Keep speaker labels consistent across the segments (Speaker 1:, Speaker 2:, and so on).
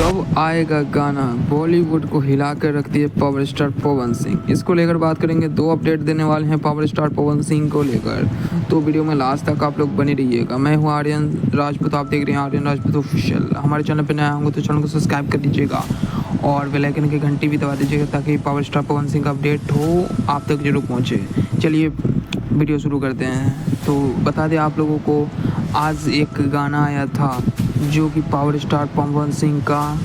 Speaker 1: कब आएगा गाना, बॉलीवुड को हिला कर रख दिए पावर स्टार पवन सिंह। इसको लेकर बात करेंगे, दो अपडेट देने वाले हैं पावर स्टार पवन सिंह को लेकर, तो वीडियो में लास्ट तक आप लोग बने रहिएगा। मैं हूं आर्यन राजपूत, आप देख रहे हैं आर्यन राजपूत ऑफिशियल। हमारे चैनल पर नया होंगे तो चैनल को सब्सक्राइब कर दीजिएगा और बेल आइकन की घंटी भी दबा दीजिएगा ताकि पावर स्टार पवन सिंह का अपडेट हो आप तक जरूर पहुँचे। चलिए वीडियो शुरू करते हैं। तो बता दें आप लोगों को, आज एक गाना आया था जो कि पावर स्टार पवन सिंह का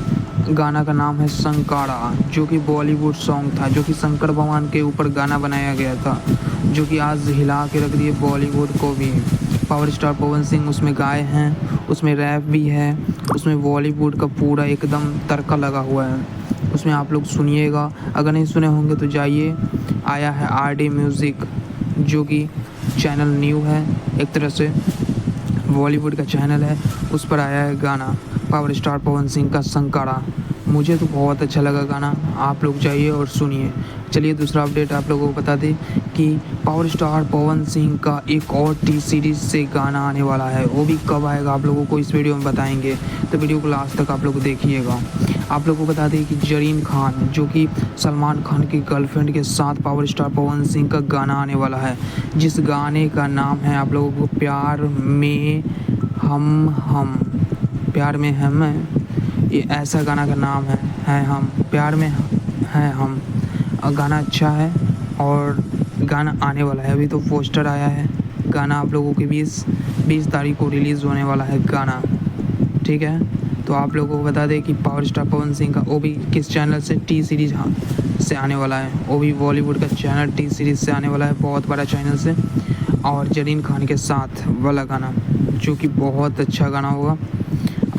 Speaker 1: गाना का नाम है संकारा, जो कि बॉलीवुड सॉन्ग था, जो कि शंकर भगवान के ऊपर गाना बनाया गया था, जो कि आज हिला के रख दिए बॉलीवुड को भी। पावर स्टार पवन सिंह उसमें गाए हैं, उसमें रैप भी है, उसमें बॉलीवुड का पूरा एकदम तड़का लगा हुआ है। उसमें आप लोग सुनिएगा, अगर नहीं सुने होंगे तो जाइए। आया है RD म्यूज़िक, जो कि चैनल न्यू है, एक तरह से बॉलीवुड का चैनल है, उस पर आया है गाना पावर स्टार पवन सिंह का संकारा। मुझे तो बहुत अच्छा लगा गाना, आप लोग जाइए और सुनिए। चलिए दूसरा अपडेट आप लोगों को बता दें कि पावर स्टार पवन सिंह का एक और T सीरीज़ से गाना आने वाला है, वो भी कब आएगा आप लोगों को इस वीडियो में बताएंगे, तो वीडियो को लास्ट तक आप लोग देखिएगा। आप लोगों को बता दें कि जरीन खान, जो कि सलमान खान की गर्लफ्रेंड के साथ पावर स्टार पवन सिंह का गाना आने वाला है, जिस गाने का नाम है आप लोगों को प्यार में हम प्यार में हम, ये ऐसा गाना का नाम है हम प्यार में है हम। गाना अच्छा है और गाना आने वाला है, अभी तो पोस्टर आया है। गाना आप लोगों के 20 तारीख को रिलीज़ होने वाला है गाना, ठीक है। तो आप लोगों को बता दें कि पावर स्टार पवन सिंह का वो भी किस चैनल से, T सीरीज़ से आने वाला है, वो भी बॉलीवुड का चैनल T सीरीज़ से आने वाला है, बहुत बड़ा चैनल से, और जरीन खान के साथ वाला गाना, जो कि बहुत अच्छा गाना होगा।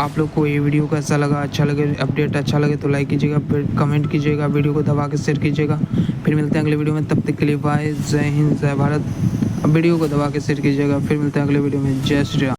Speaker 1: आप लोग को ये वीडियो कैसा लगा, अच्छा लगे, अपडेट अच्छा लगे तो लाइक कीजिएगा, फिर कमेंट कीजिएगा, वीडियो को दबा के शेयर कीजिएगा। फिर मिलते हैं अगले वीडियो में, तब तक के लिए बाय, जय हिंद जय भारत। अब वीडियो को दबा के शेयर कीजिएगा, फिर मिलते हैं अगले वीडियो में। जय श्री राम।